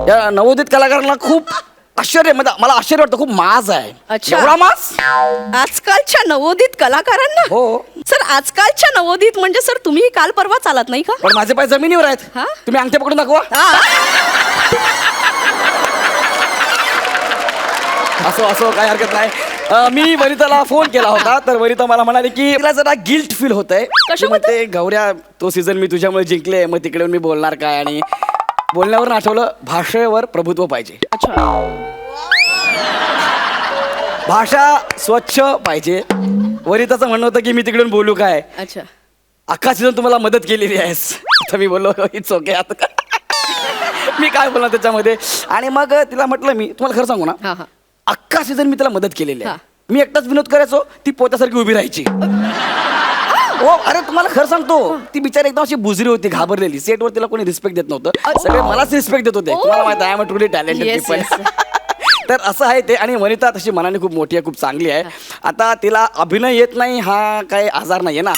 या नवोदित कलाकारांना खूप आश्चर्य, म्हणजे मला आश्चर्य वाटतं, खूप माज आहे. अच्छा. एवढा माज? आजकालच्या नवोदित कलाकारांना? हो. सर आजकालच्या नवोदित म्हणजे सर तुम्ही काल परवा चालत नाही का? पण माझे पाय जमिनीवर आहेत. हा? तुम्ही अंगठे पकडून दाखवा. असो काय हरकत नाही. मी वनिताला फोन केला होता, तर वनिता मला म्हणाली की तिला जरा गिल्ट फील होत आहे. कशाबद्दल? ते गौऱ्या, तो सीझन मी तुझ्यामुळे जिंकले, मग तिकडे मी बोलणार काय, आणि बोलण्यावर आठवलं भाषेवर प्रभुत्व पाहिजे. अच्छा. भाषा स्वच्छ पाहिजे. वनिताचं म्हणणं होतं की मी तिकडून बोलू काय, अच्छा. अख्खा सीझन तुम्हाला मदत केलेली आहेस. तर मी बोललो इट्स ओके. आता मी काय बोलणार त्याच्यामध्ये. आणि मग तिला म्हटलं, मी तुम्हाला खरं सांगू ना, हा हा. अख्खा सीझन मी तिला मदत केलेली आहे. हा. मी एकटाच विनोद करायचो, ती पोत्यासारखी उभी राहायची. हो, अरे तुम्हाला खरं सांगतो, ती बिचारी एकदम अशी बुजरी होती, घाबरलेली. सेटवर तिला कोणी रिस्पेक्ट देत नव्हतं, सगळे मलाच रिस्पेक्ट देत होते. तुम्हाला माहिती आहे, I am a truly talented Yes, people. yes. तर असं आहे ते. आणि वनिता तशी मनाने खूप मोठी आहे, खूप चांगली आहे. आता तिला अभिनय येत नाही हा काही आजार नाहीये ना.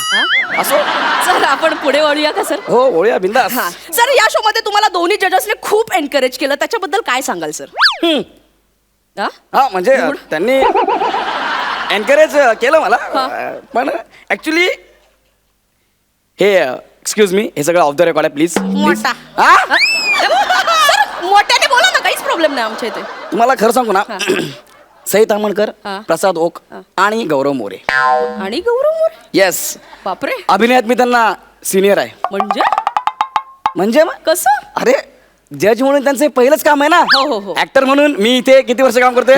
असो. सर आपण पुढे वळूया का सर? हो, ओळूया बिंदास. हा. सर या शो मध्ये तुम्हाला दोन्ही जजेसने खूप एनकरेज केलं, त्याच्याबद्दल काय सांगाल सर? हा? हा, म्हणजे त्यांनी एनकरेज केलं मला. हा. पण ऍक्च्युली हे एक्सक्यूज मी, हे सगळं ऑफ द रेकॉर्ड आहे प्लीज. मोठा. हा, सर मोठ्याने बोला ना, काहीच प्रॉब्लेम नाही आमच्या इथे. तुम्हाला खरं सांगू ना, सई तामणकर, हा. प्रसाद ओक आणि गौरव मोरे. आणि गौरव मोरे? येस, बापरे. अभिनयात मी त्यांना सिनियर आहे. म्हणजे मग कसं? अरे जज म्हणून त्यांचं हे पहिलंच काम आहे ना. हो. ऍक्टर म्हणून मी इथे किती वर्ष काम करतोय.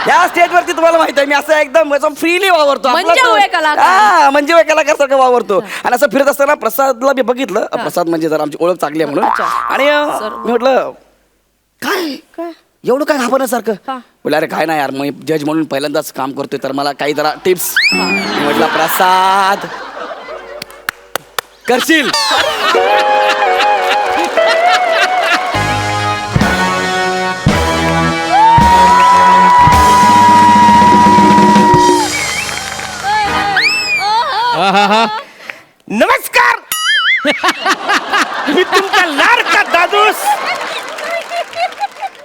या स्टेजवरती तुम्हाला माहित आहे, मी असं एकदम फ्रीली वावरतो. मंजूळ कलाकार. हा, म्हणजे कलाकार सारखं वावरतो. आणि असं फिरत असताना प्रसादला मी बघितलं. प्रसाद म्हणजे जरा आमची ओळख चांगली आहे म्हणून. आणि मी म्हटलं काय एवढं काय घाबरण्यासारखं. बोला अरे काय नाही यार, मग जज म्हणून पहिल्यांदाच काम करतोय, तर मला काही जरा टिप्स. म्हटलं प्रसाद करशील. नमस्कार. मी तुमचा लाडका दादूस.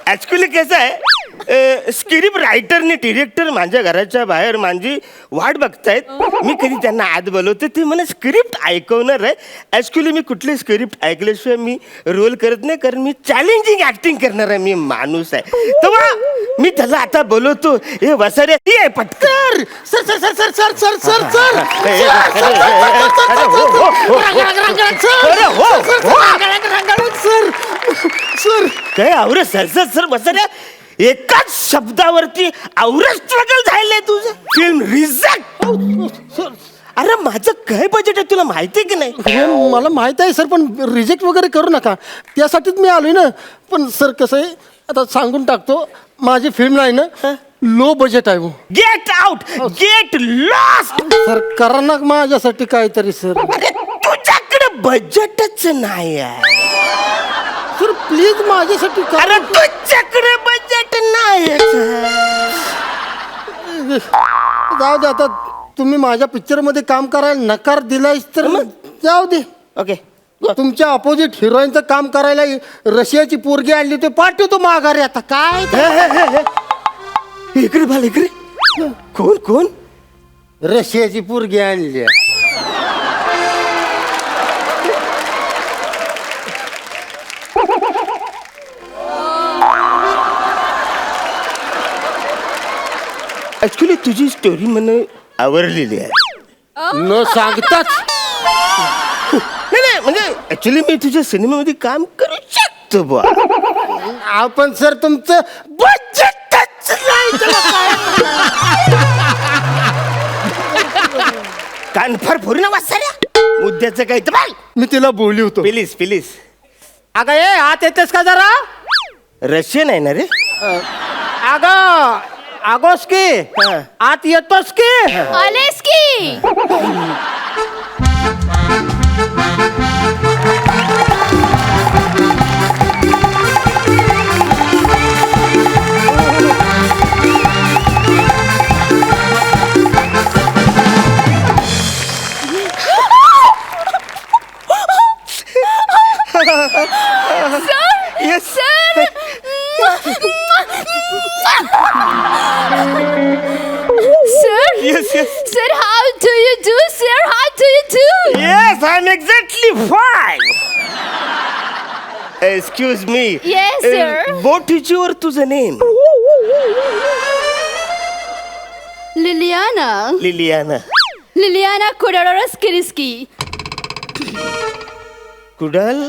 ऍक्च्युली कसं आहे, स्क्रिप्ट रायटरने डिरेक्टर माझ्या घराच्या बाहेर माझी वाट बघतायत. मी कधी त्यांना आत बोलवतो, ते मला स्क्रिप्ट ऐकवणार आहे. ऍक्च्युली मी कुठली स्क्रिप्ट ऐकल्याशिवाय मी रोल करत नाही, कारण मी चॅलेंजिंग ऍक्टिंग करणार आहे. मी माणूस आहे. तेव्हा मी त्याला आता बोलवतो, हे वसारे ये पटकर. Sir sir sir sir sir sir sir sir काय आवरत सर सर सर वसाऱ्या, एकाच शब्दावरती आवरत स्ट्रगल झालंय तुझं. Film reject. अरे माझं काय बजेट आहे तुला माहिती आहे की नाही? हे मला माहित आहे सर, पण रिजेक्ट वगैरे करू नका, त्यासाठीच मी आलोय ना. पण सर कसं आहे, आता सांगून टाकतो, माझी फिल्म नाही ना, लो बजेट आहे. Get out, get lost. Sir करा ना माझ्यासाठी काहीतरी सर. अरे तुझ्याकडे बजेटच नाही आहे. सर प्लीज माझ्यासाठी करा. अरे तुझ्याकडे बजेट नाही. जाऊ दे, आता तुम्ही माझ्या पिक्चर मध्ये काम करायला नकार दिलायस तर जाऊ दे. ओके, तुमच्या अपोजिट हिरोईनचं काम करायला रशियाची पोरगी आणली, ते पाठवतो माघारी. आता काय इकडे भाल इकडे. कोण कोण? रशियाची पोरगी आणली. ऍक्च्युली तुझी स्टोरी मला आवडलेली आहे. न सांगताच. नाही म्हणजे ऍक्च्युली मी तुझ्या सिनेमामध्ये काम करू शकतो बुवा. आपण सर तुमचं बजेटच नाही. कानफार फोरी ना वाचाल्या मुद्द्याचं काही तर मी तिला बोलली होतो. Please please. अगं ये आत येतेस का जरा. रशियन आहे ना रे? अगं आगोस की आत येतोस की. आलेस की. Yes. sir, how do you do, sir? How do you do? Yes, I'm exactly fine. Excuse me. Yes, sir. What is your तुझं name? Liliana. Liliana. Liliana Kudaroskiriski. Kudal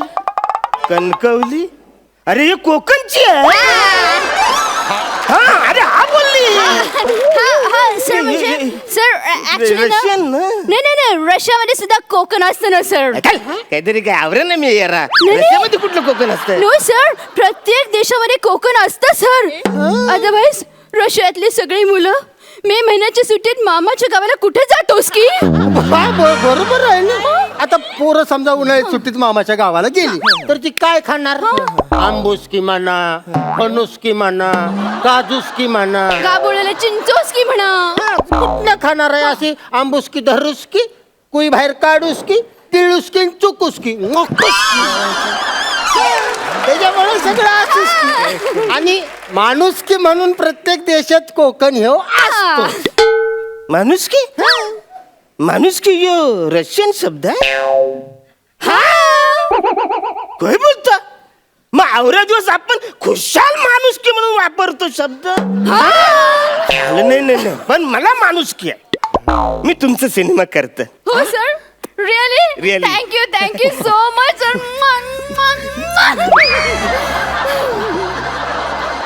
Kankavli. अरे ये कोकणची आहे. हा अरे हा बोलली. हा सर म्हणजे सर ऍक्च्युली रशियन ना? नाही रशियामध्ये सुद्धा कोकण असतं ना सर. काहीतरी काय आवरण ना मी यारा. नाही. रशियामध्ये कुठलं कोकण असतं? नो सर, प्रत्येक देशामध्ये कोकण असतं सर. अदरवाईज रशियातली सगळी मुलं मे महिन्याच्या सुट्टीत मामाच्या गावाला कुठे जातोस की? बरोबर आहे ना. आता पोरं समजा उन्हाळ्यात सुट्टीत मामाच्या गावाला गेली तर ती काय खाणार? आंबूस की म्हणा, फणूस की म्हणा, काजूस की म्हणा, गाबोळ्याला चिंचोस की म्हणा. कुठलं खाणार आहे? अशी आंबूस की धरूस की, कुई बाहेर काढूस की, तिळूस की, चुकूस की, त्याच्यामुळे सगळं असंच की. आणि माणूस की म्हणून प्रत्येक देशात कोकण हे असतो. माणुसकी. माणुसकी यो रशियन शब्द आहे. काय बोलता? मग आवरा दिवस आपण खुशाल माणुसकी म्हणून वापरतो शब्द. नाही पण मला माणुसकी आहे. मी तुमचा सिनेमा करतो. हो sir, really Really? Thank you so much sir.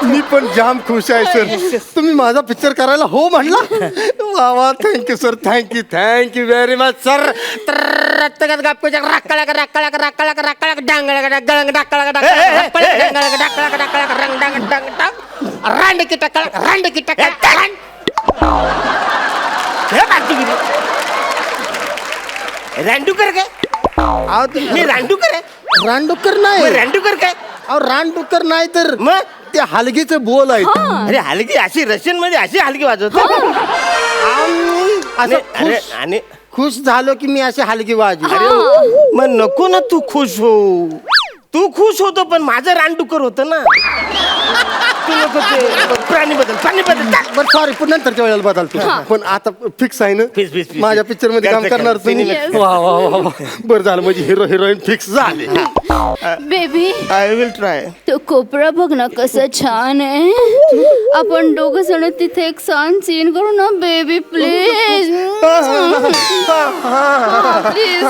मी पण जाम खुश आहे सर. तुम्ही माझा पिक्चर करायला हो म्हणला. वा वा, thank you sir, thank you very much sir. Randukar काय? मी रांडूकर आहे. रानडुक्कर मग नाही, रांडूकर काय? अहो रानडुक्कर नाही तर मग ते हलगीचे बोल आहेत. अरे हलगी अशी रशियन मध्ये अशी हलगी वाजवतो. आम्ही असं अरे खुश- आणि खुश झालो की मी अशी हलगी वाजवी. मग नको ना तू खुश हो. तू खुश होतो पण माझं रानडुकर होतं ना. तू नको ते प्राणी बदल बरं सॉरी, पण नंतरच्या वेळेला बदलतो. पण आता फिक्स आहे ना Fix. माझ्या पिक्चर मध्ये काम करतो, करणार तुम्ही? Yes. वा वा वा वा. बरं झालं म्हणजे हिरो हिरोईन फिक्स झाले. Baby, I will try. तो कोपरा बघ ना कसं छान आहे. आपण दोघं जण तिथे एक छान सीन करू ना बेबी, प्लीज प्लीज.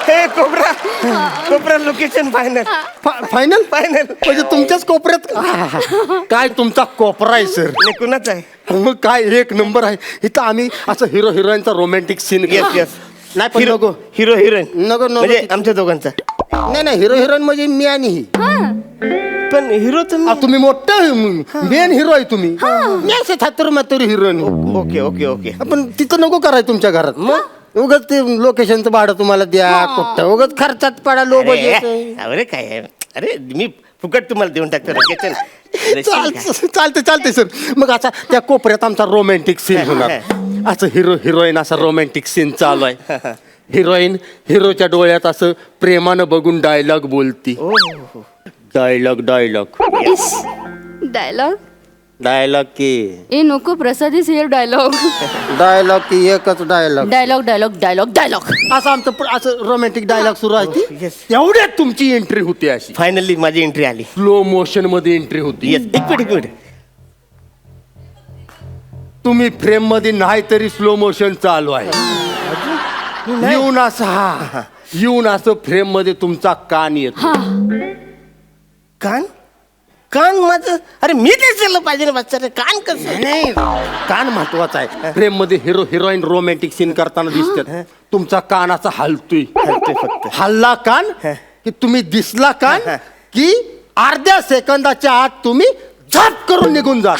हे कोपरा लोकेशन फायनल. फायनल फायनल म्हणजे तुमच्याच कोपऱ्यात काय तुमचा कोपरा आहे सर. कुणाच आहे? मग काय एक नंबर आहे. इथं आम्ही असं हिरो हिरोईनचा रोमॅन्टिक सीन येस नाही पण नको हिरो हिरोईन नको म्हणजे आमच्या दोघांचा. नाही हिरो हिरोईन म्हणजे मी आणि ही. पण हिरो तुम्ही मोठं मेन हिरो आहे तुम्ही. मी असे थातुर मातुर हिरोईन. ओके पण तिथं नको कराय तुमच्या घरात. मग उगाच ते लोकेशनचं भाडं तुम्हाला द्या कुठं उगाच खर्चात पडा लो बजेट. अरे काय आहे? अरे मी फुकट तुम्हाला देऊन टाकतो लोकेशन. चालते सर. मग आता त्या कोपऱ्यात आमचा रोमॅन्टिक सीन होणार. असं हिरो हिरोईन असा रोमॅन्टिक सीन चालू आहे. हिरोईन हिरोच्या डोळ्यात असं प्रेमानं बघून डायलॉग बोलती. डायलॉग डायलॉग की ए नको, प्रसादीच हेर डायलॉग की एकच डायलॉग. असं आमचं असं रोमॅन्टिक डायलॉग सुरू आहे. Yes. तेवढ्यात तुमची एंट्री होती अशी फायनली माझी एंट्री आली. स्लो मोशन मध्ये एंट्री होती. येस एक मिनिट. तुम्ही फ्रेम मध्ये नाही तरी स्लो मोशन चालू आहे. येऊन असं फ्रेम मध्ये तुमचा कान येतो. कान माझं. अरे मी दिसलं पाहिजे ना बच्चा. कान कसं? नाही कान महत्वाचा आहे. फ्रेम मध्ये हिरो हिरोईन रोमॅन्टिक सीन करताना दिसतात. तुमचा कान असा हलतोय. फक्त हल्ला कान की तुम्ही दिसला कान की अर्ध्या सेकंदाच्या आत तुम्ही झप करून निघून जा.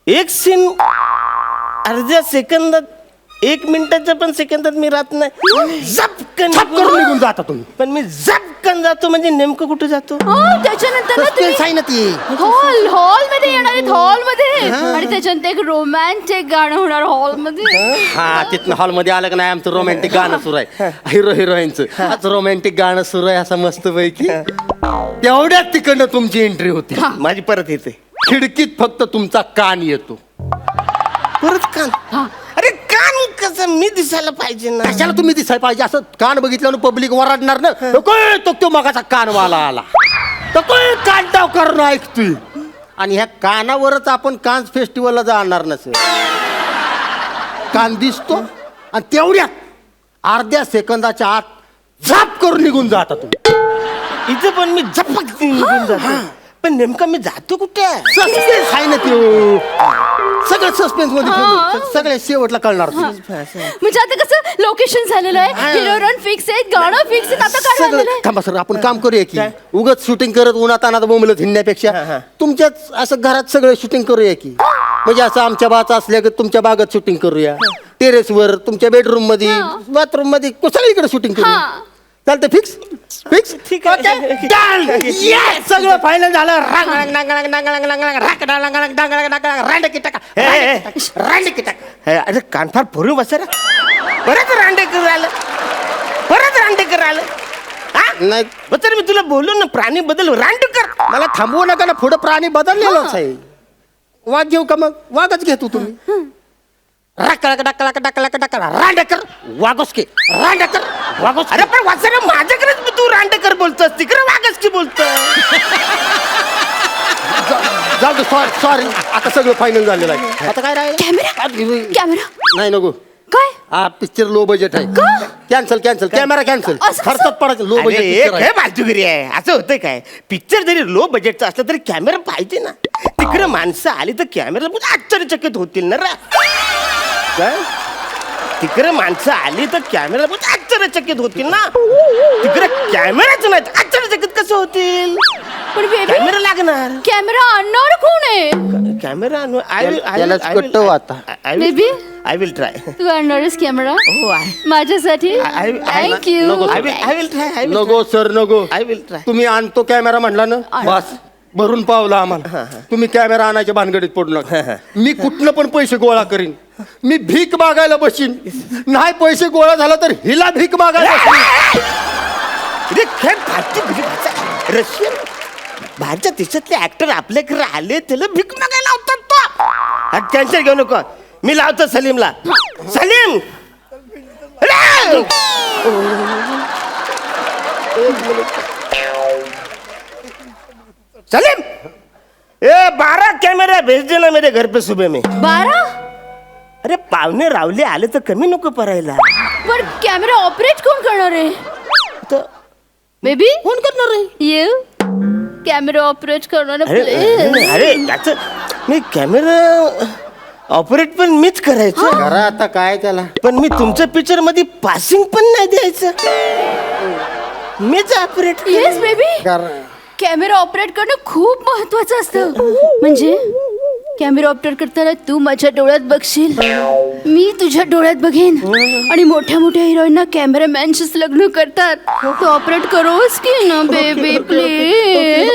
एक सीन अर्ध्या सेकंदात 1 मिनिटाच्या पण सेकंदात मी राहत नाही. झपकन करून निघून जाता तुम्ही. पण मी झपकन जातो म्हणजे नेमकं कुठे जातो? त्याच्यानंतर ना तुम्ही Suspense आहे ना ती. हॉल मध्ये येणार आहेत, हॉल मध्ये. आणि त्याच्यानंतर एक रोमॅन्टिक गाणं होणार हॉल मध्ये. हा तिथनं हॉलमध्ये आलं का नाही आमचं रोमॅन्टिक गाणं सुरू आहे. हिरो हिरोईनचं आज रोमॅन्टिक गाणं सुरू आहे असं मस्त पैकी. तेवढ्यात तिकडनं तुमची एंट्री होती. माझी परत येते. खिडकीत फक्त तुमचा कान येतो. परत कान. अरे आता मी दिसायला पाहिजे ना. कशाला तुम्ही दिसायला पाहिजे? असं कान बघितल्यानं पब्लिक वराडणार ना. तो मगाचा कानवाला आला तर कान टाव करून ऐकतोय. आणि ह्या कानावरच आपण कान्स फेस्टिवलला जाणार नसेल. कान दिसतो आणि तेवढ्यात अर्ध्या सेकंदाच्या आत झाप करून निघून जाता तुम्ही. इथं पण मी झपक निघून जातो. पण नेमका मी जातो कुठे? सस्पेन्स आहे ना त्यो. सगळं सस्पेन्स मध्ये ठेवलं. सगळ्या शेवटला कळणार तुम्ही. म्हणजे आता कसं लोकेशन झालेलं आहे, हिरो रन फिक्स आहे, गाणं फिक्स आहे, आता काय झालेलं सगळं आहे? थांबा सर, आपण काम करूया की उगाच शूटिंग करत उन्हात अनात बोंबलत हिंडण्यापेक्षा तुमच्याच असं घरात सगळं शूटिंग करूया की. म्हणजे असं आमच्या बाचा असल्या की तुमच्या बागेत शूटिंग करूया, टेरेसवर, तुमच्या बेडरूम मध्ये, बाथरूम मध्ये, सगळीकडे शूटिंग करूया. चालतं? Fix fix. ठीक आहे. सगळं फायनल झालं. अरे कानफार फोडून बसा रे. परत रांडेकर आलं. नाही मग तर मी तुला बोललो ना, प्राणी बदल रांडेकर. मला थांबवू नका ना. पुढे प्राणी बदललेलोच आहे. वाघ घेऊ का? मग वाघच घेतो तुम्ही. रांडेकर वाघोसके. रांडेकर वाघोस. अरे पण वाचना माझ्याकडेच तू रांडेकर बोलतोस, तिकडे वागच की बोलतोय. जाऊ दे. सॉरी. आता सगळं फायनल झालेलं आहे. आता काय राहिलं? कॅमेरा नाही नको. काय? हा पिक्चर लो बजेट आहे. Cancel camera cancel. असं कसं? खर्चात पडायचं. लो अरे, बजेट हे बाजूगिरी आहे. असं होतं काय? पिक्चर जरी लो बजेटचा असला तरी कॅमेरा पाहिजे ना. तिकडे माणसं आली तर कॅमेरा आश्चर्यचकित होतील ना रे. काय? तिकडे माणसं आली तर कॅमेरा आश्चर्यचकित होतील ना. तिकडे कॅमेराच नाही आश्चर्यचकित कसं होतील? पण बेबी कॅमेरा लागणार. कॅमेरा आणणार कोण आहे? कॅमेरा त्यालाच कट्टव आता. Baby? I will try. तू आणणारच कॅमेरा हो माझ्यासाठी? थँक्यू. I will try. नको सर नको. I will try. तुम्ही आणतो कॅमेरा म्हणला ना, बस भरून पावला आम्हाला. तुम्ही कॅमेरा आणायच्या भानगडीत पडू नका. मी कुठनं पण पैसे गोळा करीन. मी भीक मागायला बसीन. नाही पैसे गोळा झाला तर हिला भीक मागायला बसीन. रशियन बाहेरच्या देशातले ऍक्टर आपल्याकडे आले त्याला भीक मागायला लावतात. तो कॅन्सर घेऊ नको. मी लावतो सलीमला. सलीम अरे! सलीम 12 कैमरा भेज देना मेरे घर पे सुबह में. 12? अरे पाहुणे रावले आले तर कमी नको परायला. पण कॅमेरा ऑपरेट कोण करणार आहे? तर बेबी कोण करणार आहे? ये कॅमेरा ऑपरेट करणार अरे प्लीज. अरे त्याचं मी कॅमेरा ऑपरेट पण मीच करायचं. करा आता काय त्याला. पण मी तुमच्या पिक्चर मध्ये पासिंग पण नाही द्यायचं. मीच operate. Yes baby. Camera operate करणं खूप महत्वाचं असतं. म्हणजे कॅमेरा ऑपरेट करताना तू माझ्या डोळ्यात बघशील, मी तुझ्या डोळ्यात बघेन. आणि मोठ्या मोठ्या हिरोईनना कॅमेरामॅनशीच लग्न करतात. तू ऑपरेट करोस की ना बेबी प्लीज.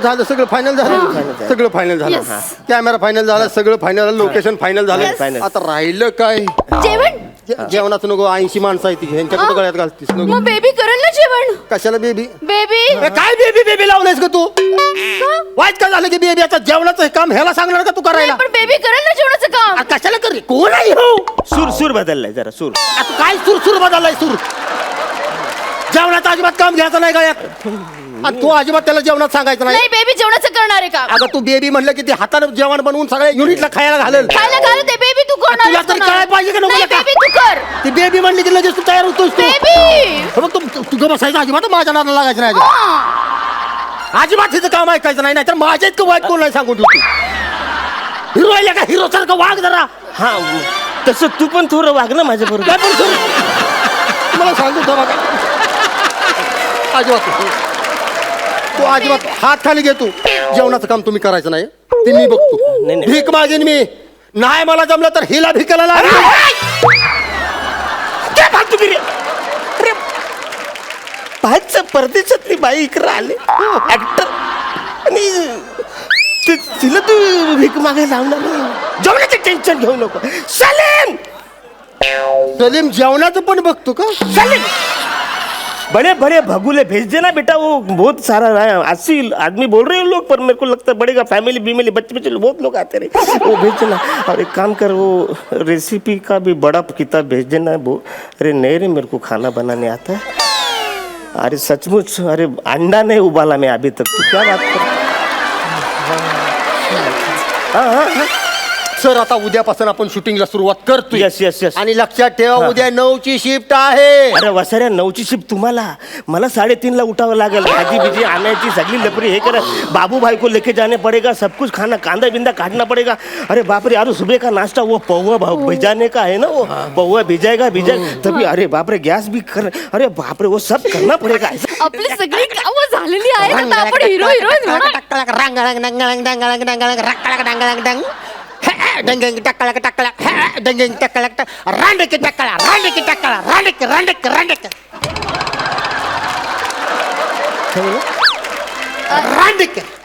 झालं. सगळं फायनल झालं. सगळं फायनल झालं. Yes. कॅमेरा फायनल झाला. सगळं फायनल झालं. लोकेशन फायनल झालं. Yes. आता राहिलं काय? जेवण? जेवणाचं नको. 80 माणसं आहे ती. ह्यांच्याकडे गळ्यात घालतीस नको. मग बेबी करेल ना जेवण? कशाला बेबी? बेबी काय बेबी बेबी लावलंयस का तू? वाईट काय झालं की बेबी? आता जेवणाचं हे काम ह्याला सांगणार का तू करायला? पण बेबी करेल ना जेवणाचं काम? कशाला कर? कोण आहे हो? सूर बदललाय जरा सूर. आता काय सूर बदललाय? सूर जेवणाचं अजिबात काम घ्यायचं नाही गळ्यात. आणि तू अजिबात त्याला जेवणात सांगायचं नाही. नाही बेबी जेवणाचं करणार आहे का? अगं तू बेबी म्हणलं की ते हातानं जेवण बनवून सगळ्या युनिटला खायला घालेल. खायला घालत आहे बेबी. तू करणार तुला तरी काय पाहिजे का नको? नाही का? बेबी तू कर. ती बेबी म्हणली की लगेच तू तयार होतोस तू. बेबी मग तुझं बसायचं अजिबात माझ्या नादाला लागायचं नाही. अजिबात तिचं काम ऐकायचं नाही. नाहीतर माझ्या इतकं वाईट कोण नाही सांगून ठेवतो. हिरो आहे का? हिरो सारखं वाघ जरा. हा तसं तू पण थोडं वाग ना माझ्या बरोबर. काय पण मला सांगू तो बघा. अजिबात तू अजिबात हात खाली घे. तू जेवणाचं काम तुम्ही करायचं नाही. ते मी बघतो. नाही. भीक मागेन मी. नाही मला जमलं तर हिला भिकायला लाग. काय फालतूगिरी? अरे बाहेरच्या परदेशातली बाई इकडे आले ऍक्टर आणि तिला तू भीक मागायला लावणार नाही. जेवणाचं टेन्शन घेऊ नको. सलीम सलीम जेवणाचं पण बघतो का? सलीम बड़े बड़े भगुले भेज देना बेटा, वो बहुत सारा है, 80 आदमी बोल रहे हैं लोग, पर मेरे को लगता है बढ़ेगा, फैमिली बीमिली बच्चे बच्चे बहुत लोग आते रहे, वो भेज देना। और एक काम कर, वो रेसिपी का भी बड़ा किताब भेज देना। वो अरे नहीं रे, मेरे को खाना बनाने आता है। अरे सचमुच, अरे अंडा नहीं उबाला मैं अभी तक, तू क्या बात कर। हाँ, सर आता उद्यापासून आपण शूटिंगला सुरुवात करतोय. Yes, yes, yes. आणि लक्षात ठेवा उद्या 9ची शिफ्ट आहे. अरे वसाऱ्या 9ची शिफ्ट तुम्हाला, मला 3:30ला उठावं लागेल, भाजी बिजी आणायची, सगळी लपरी हे करा, बाबू भाई को लेके जाने पड़ेगा, सब कुछ खाना कांदा बिंदा काटना पड़ेगा. अरे बाप रे, अरे सुबह का नाश्ता वो पौवा भिजाने का है ना, वो पौवा भिजाएगा तभी, अरे बाप रे गैस भी कर, अरे बाप रे वो सब करना पड़ेगा. आपली सगळी कामं झालेली आहेत, आता आपण हिरो हिरोईन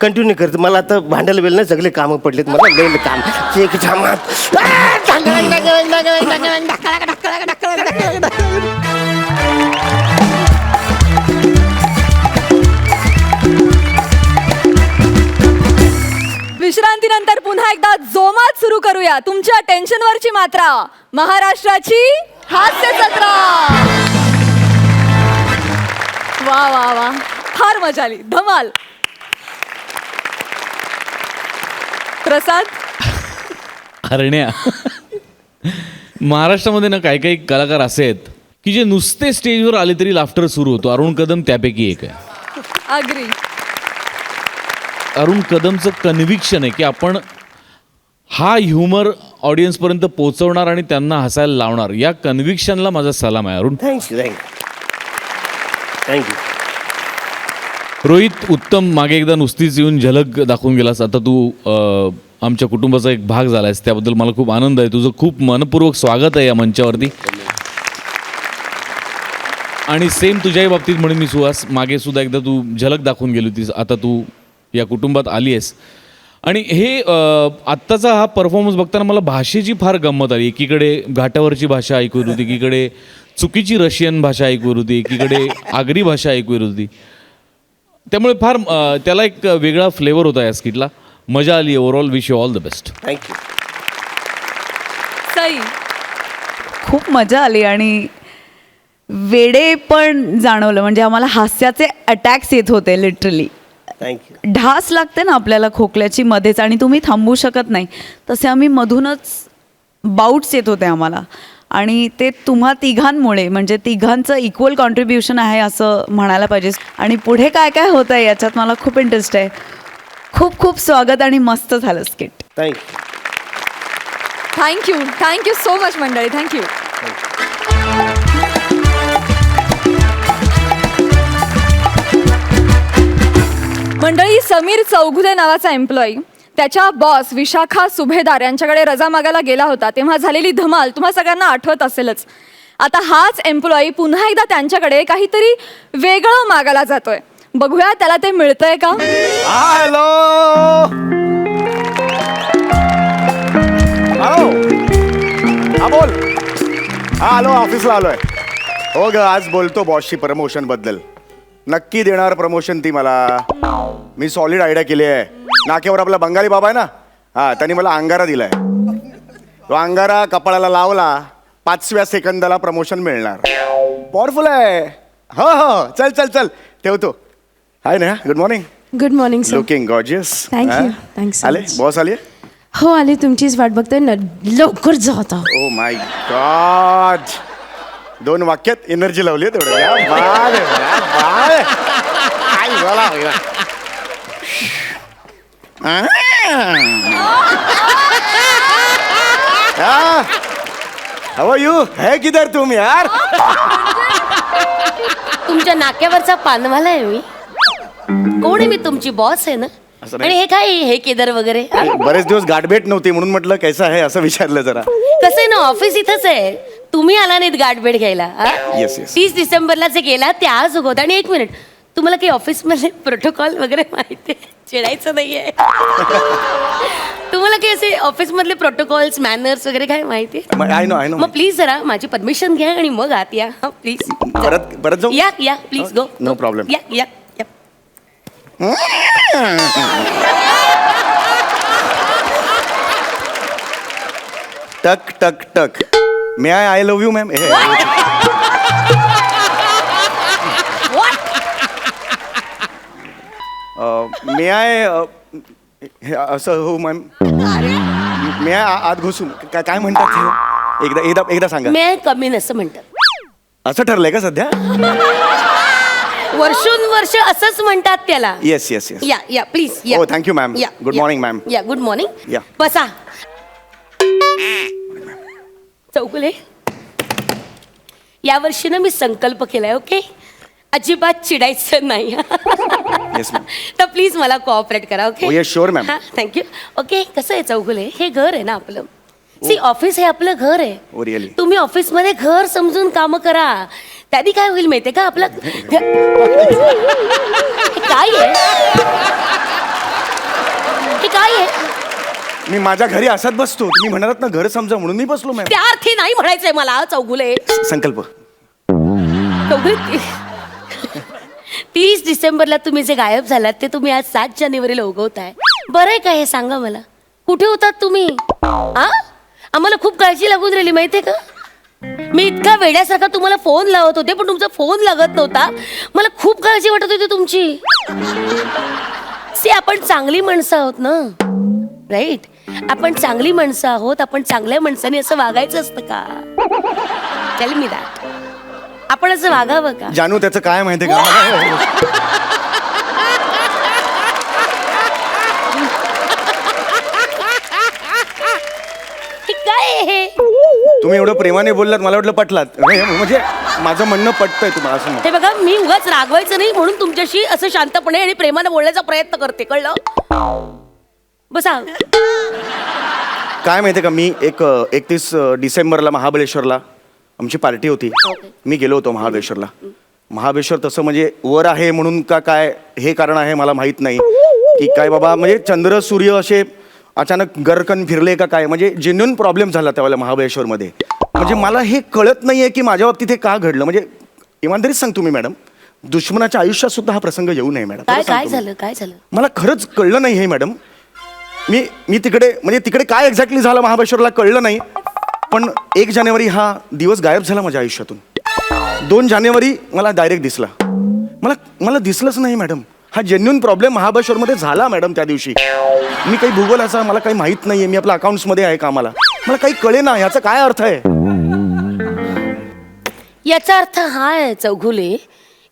कंटिन्यू करतो. मला आता भांडायला वेळ नाही, सगळे कामं पडलेत मला, लय काम चेक जामात. विश्रांतीनंतर पुन्हा एकदा जोमात सुरू करूया तुमच्या टेन्शनवरची मात्रा, महाराष्ट्राची हास्य जत्रा. वा वा वा, फार मजा आली, धमाल. प्रसाद, हरण्या, महाराष्ट्रामध्ये ना काही काही कलाकार असे आहेत की जे नुसते स्टेजवर आले तरी लाफ्टर सुरू होतो. अरुण कदम त्यापैकी एक आहे. अग्री. अरुण कदमचं कन्व्हिक्शन आहे की आपण हा ह्युमर ऑडियन्सपर्यंत पोहोचवणार आणि त्यांना हसायला लावणार. या कन्व्हिक्शनला माझा सलाम आहे अरुण. थँक्यू. रोहित उत्तम, मागे एकदा नुसतीच येऊन झलक दाखवून गेलास, आता तू आमच्या कुटुंबाचा एक भाग झालायस, त्याबद्दल मला खूप आनंद आहे. तुझं खूप मनपूर्वक स्वागत आहे या मंचावरती. आणि सेम तुझ्याही बाबतीत म्हणून मी सुहास, मागे सुद्धा एकदा तू झलक दाखवून गेली होतीस, आता तू या कुटुंबात आली आहेस. आणि हे आत्ताचा हा परफॉर्मन्स बघताना मला भाषेची फार गंमत आली. एकीकडे घाटावरची भाषा ऐकू येत होती, एकीकडे चुकीची रशियन भाषा ऐकू येत होती, एकीकडे आगरी भाषा ऐकू येत होती. त्यामुळे फार त्याला एक वेगळा फ्लेवर होता या स्किटला. मजा आली. Overall wish you all the best. Thank you. Sai, खूप मजा आली आणि वेडे पण जाणवलं, म्हणजे आम्हाला हास्याचे अटॅक्स येत होते लिटरली. थँक्यू. ढास लागते ना आपल्याला खोकल्याची मध्येच आणि तुम्ही थांबू शकत नाही, तसे आम्ही मधूनच बाउट्स येत होते आम्हाला. आणि ते तुम्हा तिघांमुळे, म्हणजे तिघांचं इक्वल कॉन्ट्रीब्युशन आहे असं म्हणायला पाहिजे. आणि पुढे काय काय होतं आहे याच्यात मला खूप इंटरेस्ट आहे. खूप खूप स्वागत आणि मस्त झालं skit. Thank you. Thank you so much मंडळी, थँक्यू. मंडळी, समीर चौगुले नावाचा एम्प्लॉई त्याच्या बॉस विशाखा सुभेदार यांच्याकडे रजा मागायला गेला होता, तेव्हा झालेली धमाल तुम्हा सगळ्यांना आठवत असेलच. आता हाच एम्प्लॉई पुन्हा एकदा त्यांच्याकडे काहीतरी वेगळं मागायला जातोय. बघूया त्याला ते मिळतंय का. हॅलो हा बोल. हा आलो, ऑफिसला आलोय. हो ग, आज बोलतो बॉसशी प्रमोशन बद्दल. नक्की देणार प्रमोशन ती मला. मी सॉलिड आयडिया केली आहे. नाक्यावर आपला बंगाली बाबा आहे ना, हा, त्यांनी मला अंगारा दिलाय. तो अंगारा कपाळाला लावला, 5व्या सेकंदाला प्रमोशन मिळणार. पॉवरफुल आहे. हो हो, चल चल चल, ठेवतो. हाय ना, good morning. Good morning sir. Looking gorgeous. Thank you. Thanks. आले बॉस आले. हो आले, तुमचीच वाट बघतोय ना, लवकर जा आता. ओ माय गॉड, 2 वाक्यात एनर्जी लावली आहे तेवढं. या बाळ, या बाळ. आई बोला. हाउ आर यू? है किधर तुम यार? तुमच्या नाक्यावरचा पानवाला आहे मी. कोण आहे मी? तुमची बॉस आहे ना. असं नाही. आणि हे काय, हे केदार वगैरे बरेच दिवस गाठभेट नव्हती म्हणून म्हटलं कैसा आहे असं विचारलं जरा. कसं आहे ना, ऑफिस इथंच आहे. तुम्ही आला नाहीत गाठभेट घ्यायला. Yes, yes. 30 डिसेंबरला जे गेला ते आज होत. आणि 1 मिनिट, तुम्हाला काही ऑफिसमध्ये प्रोटोकॉल वगैरे माहिती आहे? चिडायचं नाहीये. तुम्हाला काही असे ऑफिसमधले प्रोटोकॉल्स मॅनर्स वगैरे काय माहिती आहे? आय नो मग प्लीज जरा माझी परमिशन घ्या आणि मग आत या. हा प्लीज परत जाऊ या प्लीज गो. No problem. या टक टक टक. May I love you ma'am. May I असं हो मॅम. मे आय आत घुसून काय म्हणतात ते? एकदा सांगा. मी कमी असं म्हणतात. असं ठरलंय का सध्या? वर्षोनवर्ष असंच म्हणतात त्याला. Yes yes yes. या प्लीज या. हो thank you ma'am. Good morning ma'am. या गुड मॉर्निंग. या. बसा. चौगुले, या वर्षी ना मी संकल्प केलाय, ओके, अजिबात चिडायचं नाही. Yes ma'am. तर प्लीज मला कोऑपरेट करा, Oh, okay. yes, sure, ma'am. Thank you. Okay, कसं आहे चौगुले, हे घर आहे ना आपलं. सी ऑफिस हे आपलं घर आहे. Oh, really? तुम्ही ऑफिसमध्ये घर समजून काम करा. त्याने काय होईल माहितीये का, आपलं हे काय आहे, हे काय आहे? मी माझ्या घरी असत बसतो. तुम्ही म्हणालात ना घर समजा म्हणून मी बसलो मॅम. त्या अर्थी नाही म्हणायचंय मला चौगुले. संकल्प. चौगुले, 30 डिसेंबरला तुम्ही जे गायब झालात ते तुम्ही आज 7 जानेवारीला उगवताय. बरं आहे का हे, सांगा मला, कुठे होतात तुम्ही? आम्हाला खूप काळजी लागून राहिली माहितीये का. मी इतका वेड्यासारखा तुम्हाला फोन लावत होते पण तुमचा फोन लागत नव्हता. मला खूप काळजी वाटत होती तुमची. सी आपण चांगली माणसं आहोत ना, राईट? आपण चांगली माणसं आहोत. आपण चांगल्या माणसाने असं वागायचं असतं का? Tell me that. आपण असं वागावं का? जानू त्याचं काय माहितीये का? काय हे? तुम्ही एवढं प्रेमाने बोललात मला वाटलं पटलात. म्हणजे माझं म्हणणं पटतंय तुम्हाला असं म्हणतो. हे बघा, मी उगाच रागवायचं नाही म्हणून तुमच्याशी असं शांतपणे आणि प्रेमाने बोलण्याचा प्रयत्न करते, कळलं? बसा. काय माहितीये का, मी 31 डिसेंबरला महाबळेश्वरला आमची पार्टी होती. मी गेलो होतो महाबळेश्वरला. महाबळेश्वर तसं म्हणजे वर आहे म्हणून का काय हे कारण आहे मला माहित नाही की काय बाबा, म्हणजे चंद्र सूर्य असे अचानक गरकन फिरले का काय, म्हणजे जेन्युन प्रॉब्लेम झाला त्यावेळेला महाबळेश्वरमध्ये. म्हणजे मला हे कळत नाहीये की माझ्या बाबतीत हे का घडलं. म्हणजे इमानदारीच सांगतो मी मॅडम, दुश्मनाच्या आयुष्यात सुद्धा हा प्रसंग येऊ नये मॅडम. काय झालं? मला खरंच कळलं नाही हे मॅडम. मी तिकडे काय एक्झॅक्टली झालं महाबळेश्वरला कळलं नाही. पण 1 जानेवारी हा दिवस गायब झाला माझ्या आयुष्यातून. 2 जानेवारी मला डायरेक्ट दिसला. मला दिसलंच नाही मॅडम. हा जेन्युन प्रॉब्लेम महाबळेश्वरमध्ये झाला मॅडम त्या दिवशी. मी काही भूगोलाचा मला काही माहित नाहीये. मी आपल्या अकाउंट्समध्ये आहे कामाला. मला काही कळे ना याचा काय अर्थ आहे. याचा अर्थ हा आहे चौघुले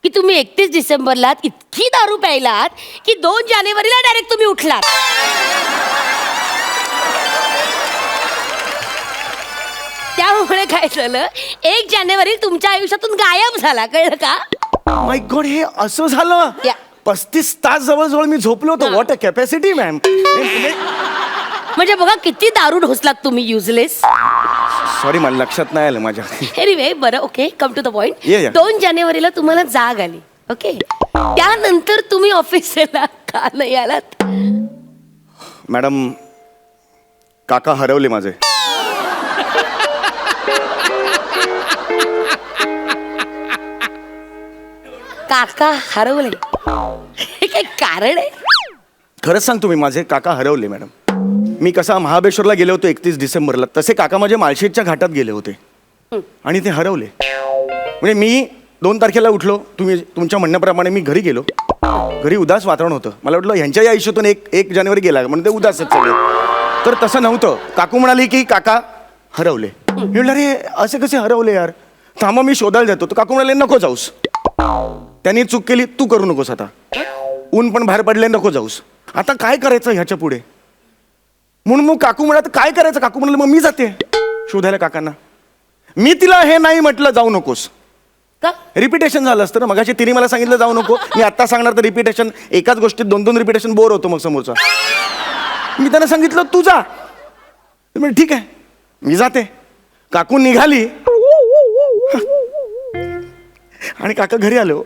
की तुम्ही 31 डिसेंबरला इतकी दारू प्यायलात की 2 जानेवारीला डायरेक्ट तुम्ही उठलात. त्यामुळे काय झालं, 1 जानेवारी तुमच्या आयुष्यातून गायब झाला, कळलं का? माय गॉड, हे असं झालं. या. 35 तास जवळजवळ मी झोपलो होतो. What a capacity ma'am. म्हणजे बघा किती दारू ढोसलात तुम्ही, युजलेस. सॉरी, मला लक्षात नाही आलं माझ्या. एनिवे, बरं, okay, come to the point. Yeah. 2 जानेवारीला तुम्हाला जाग आली, ओके. त्यानंतर तुम्ही ऑफिसला का नाही आलात? मॅडम, काका हरवले माझे. काका हरवले? हे काही कारण आहे? खरंच सांगतो मी, माझे काका हरवले मॅडम. मी कसा महाबळेश्वरला गेलो होतो 31 डिसेंबरला, तसे काका माझे माळशेजच्या घाटात गेले होते आणि ते हरवले. म्हणजे मी 2 तारखेला उठलो, तुमच्या म्हणण्याप्रमाणे मी घरी गेलो. घरी उदास वातावरण होतं. मला वाटलं ह्यांच्याही आयुष्यातून 1 जानेवारी गेला म्हणून ते उदासच सगळे. तर तसं नव्हतं. काकू म्हणाली की काका हरवले. मी म्हटलं अरे असे कसे हरवले यार, थांबा मी शोधायला जातो. तर काकू म्हणाले नको जाऊस, त्यांनी चूक केली, तू करू नकोस. आता ऊन पण बाहेर पडले, नको जाऊस. आता काय करायचं ह्याच्या पुढे म्हणून मग काकू म्हणाल काय करायचं. काकू म्हणाले मग मी जाते शोधायला काकांना. मी तिला हे नाही म्हटलं जाऊ नकोस, का? रिपिटेशन झालं असतं ना. मगाशी तिने मला सांगितलं जाऊ नको, मी आता सांगणार तर रिपिटेशन, एकाच गोष्टीत 2-2 रिपिटेशन बोर होतो मग समोरचा. मी त्यांना सांगितलं तू जा. म्हणजे ठीक आहे मी जाते. काकू निघाली आणि काका घरी आलो.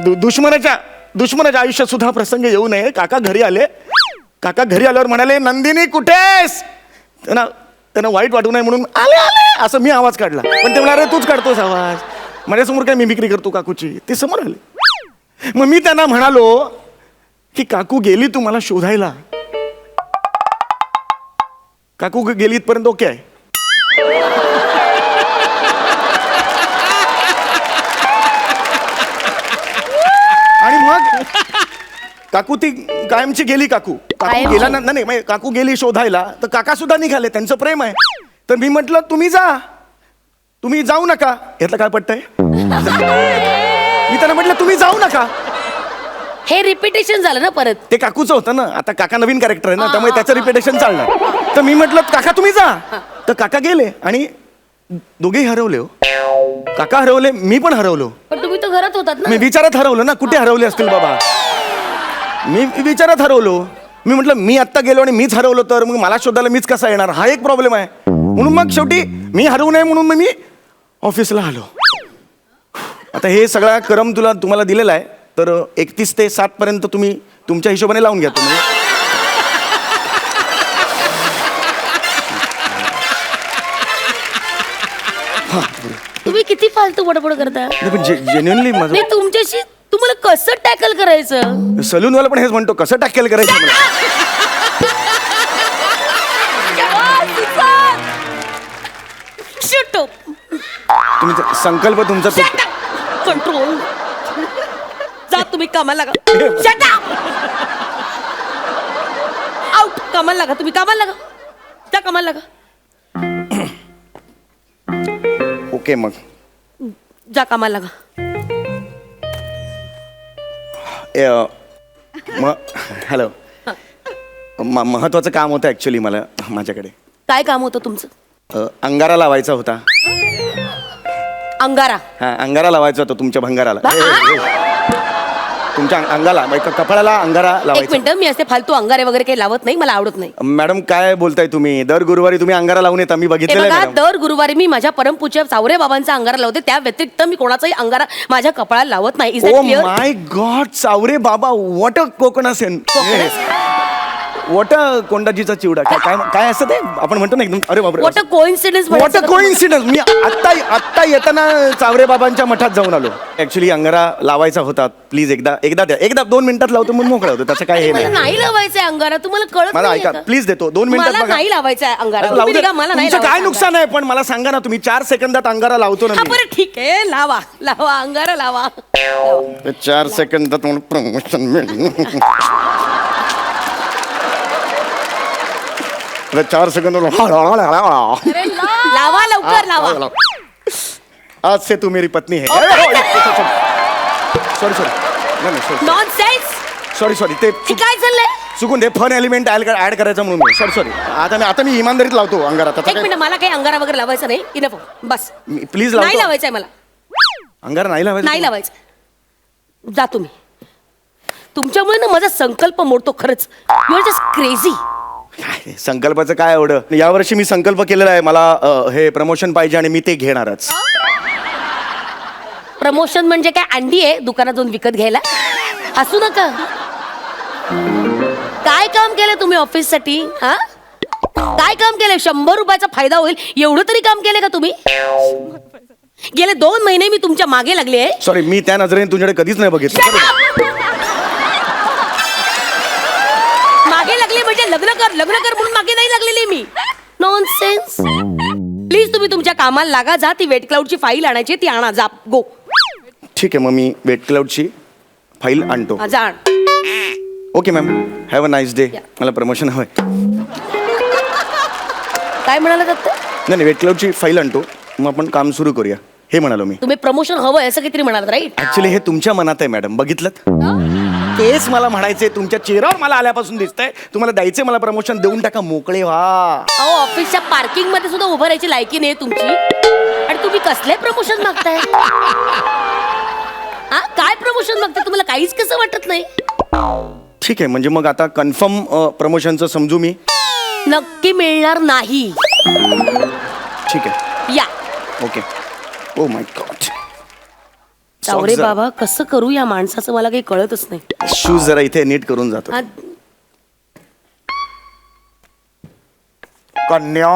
दुश्मनाच्या आयुष्यात सुद्धा प्रसंग येऊ नये. काका घरी आले. काका घरी आल्यावर म्हणाले, नंदिनी कुठेस? त्यांना वाईट वाटू नये म्हणून आले आले असं मी आवाज काढला. पण ते म्हणाले, तूच काढतोस आवाज, माझ्यासमोर काय मिमिक्री करतो काकूची? ते समोर आले. मग मी त्यांना म्हणालो की काकू गेली तुम्हाला शोधायला. काकू गेली इथपर्यंत ओके आहे. आणि मग काकू ती कायमची गेली. काकू कायमची? गेला ना, नाही म्हणजे काकू गेली शोधायला, तर काका सुद्धा निघाले, त्यांचं प्रेम आहे. तर मी म्हटलं तुम्ही जा, तुम्ही जाऊ नका. यातलं काय पटतंय? मी त्यांना म्हटलं तुम्ही जाऊ नका. हे रिपिटेशन झालं ना परत. ते काकूचं होतं ना, आता काका नवीन कॅरेक्टर आहे ना, त्यामुळे त्याचं रिपिटेशन चालणार. तर मी म्हटलं काका तुम्ही जा. तर काका गेले आणि दोघेही हरवले. हो, काका हरवले, मी पण हरवलो. पण तुम्ही तर घरात होतात ना. मी विचारात हरवलो ना, कुठे हरवले असतील बाबा. मी विचारात हरवलो. मी म्हटलं मी आत्ता गेलो आणि मीच हरवलो तर मग मला शोधायला मीच कसा येणार, हा एक प्रॉब्लेम आहे. म्हणून मग शेवटी मी हरवू नये म्हणून मग मी ऑफिसला आलो. आता हे सगळा क्रम तुम्हाला दिलेला आहे, तर 31 ते 7 पर्यंत तुम्ही तुमच्या हिशोबाने लावून घ्या. तुम्ही किती फालतू बडबड करता. जेन्युअनली माझं नाही तुमच्याशी तुम्हाला कसं टॅकल करायचं. सलूनवाला पण हेच म्हणतो, कसं टॅकल करायचं मला. तुम्ही संकल्प तुमचा कंट्रोल. जा तुम्ही कामाला लागा. आउट. कामाला लागा, तुम्ही कामाला लागा. जा कामाला लागा. ओके मग जा कामाला लागा. हॅलो, महत्वाचं काम होतं ऍक्च्युली मला माझ्याकडे. काय काम होतं तुमचं. अंगारा लावायचा होता. अंगारा. हा, अंगारा लावायचा होता तुमच्या भंगाराला. तुमच्या अंगाला कपाळाला अंगारा एक लावायचा. मिनिट, मी असे फालतू अंगारे वगैरे काही लावत नाही, मला आवडत नाही. मॅडम काय बोलताय तुम्ही? दर गुरुवारी तुम्ही अंगारा लावून येता, मी हे बघितलेलं बघा, आहे मॅडम. दर गुरुवारी मी माझ्या परमपूज्य सावरे बाबांचा अंगारा लावते. त्या व्यतिरिक्त मी कोणाचाही अंगारा माझ्या कपाळाला लावत नाही. Is O that clear. My God, सावरे बाबा, वॉट अ कोकणस वॉट अ कोंडाजीचा चिवडा. काय काय असं ते आपण म्हणतो ना एकदम. अरे बापरे, what a coincidence. What a coincidence. मी आत्ता येताना चावरे बाबांच्या मठात जाऊन आलो. ऍक्च्युली अंगारा लावायचा होता. प्लीज एकदा 2 मिनिटात लावतो मग मोकळा होतो. त्याचं काय हे मला नाही. नाही लावायचंय अंगारा, तुम्हाला कळत मला नाहीये ऐका का? प्लीज, देतो 2 मिनिटात मला बघा. नाही लावायचा अंगारा. लावू तुम्ही दे. निघा, मला नाही तुमचं काय लावायचा नुकसान आहे पण मला सांगा ना. तुम्ही 4 सेकंदात अंगारा लावतो ना हा, मी. बरं ठीक आहे, लावा लावा अंगारा लावा. 4 सेकंदात प्रमोशन मिळेल. 4 सेकंद. लावा लवकर लावा. आज से तू मेरी पत्नी है. Sorry nonsense. सॉरी ते काय चाललंय. चुकून ते फन एलिमेंट ऍड करायचं म्हणून. सॉरी आता मी इमानदारीत लावतो अंगारा. एक मिनिट, मला काही अंगारा वगैरे लावायचा नाही. Enough, bus. प्लीज नाही लावतो. लावायचंय मला. अंगारा नाही लावायचं. नाही लावायचं. जा तुम्ही. तुमच्यामुळे ना माझा संकल्प मोडतो खरंच. You are just crazy. काय संकल्पाचं काय एवढं. यावर्षी मी संकल्प केलेला आहे, मला हे प्रमोशन पाहिजे आणि मी ते घेणारच. प्रमोशन म्हणजे काय, अंडी आहे दुकानात जाऊन विकत घ्यायला. हसू नका. काय काम केलं तुम्ही ऑफिससाठी. हा, काय काम केलंय. 100 रुपयाचा फायदा होईल एवढं तरी काम केलं का तुम्ही. गेले 2 महिने मी तुमच्या मागे लागले आहे. सॉरी, मी त्या नजरेने तुझ्याकडे कधीच नाही बघितलं. मागे लागले म्हणजे लग्न कर म्हणून मागे नाही लागलेली मी. नॉनसेन्स. प्लीज तुम्ही तुमच्या कामाला लागा. जा ती वेट क्लाउडची फाईल आणायची, ती आणा. जा गो. ठीक आहे, मग मी वेट क्लाउडची फाईल आणतो. हा, जा आण. Okay ma'am, have a nice day. मला प्रमोशन हवंय. काय म्हणाला दत्त. नाही, वेट क्लाउडची फाईल आणतो, मग आपण काम सुरू करूया हे म्हणालो मी. तुम्ही प्रमोशन हवंय असं काहीतरी म्हणालात, राईट. ऍक्च्युली हे तुमच्या मनात आहे मॅडम, बघितलं. तेच मला म्हणायचंय. तुमच्या चेहऱ्यावर मला आल्यापासून दिसतंय तुम्हाला द्यायचंय मला प्रमोशन. देऊन टाका, मोकळे व्हा. अहो, ऑफिसच्या पार्किंग मध्ये सुद्धा उभं राहायची लायकी नाही तुमची, आणि तुम्ही कसले प्रमोशन मागताय. हा, काय प्रमोशन मागताय. तुम्हाला काहीच कसं वाटत नाही. ठीक आहे, म्हणजे मग आता कन्फर्म प्रमोशनचं समजू मी. नक्की मिळणार नाही. ठीक आहे, या. Okay. O my God, Chaware जरा. बाबा कसं करू या माणसाचं मला काही कळतच नाही. शूज जरा इथे नीट करून जातो. हा, कन्या,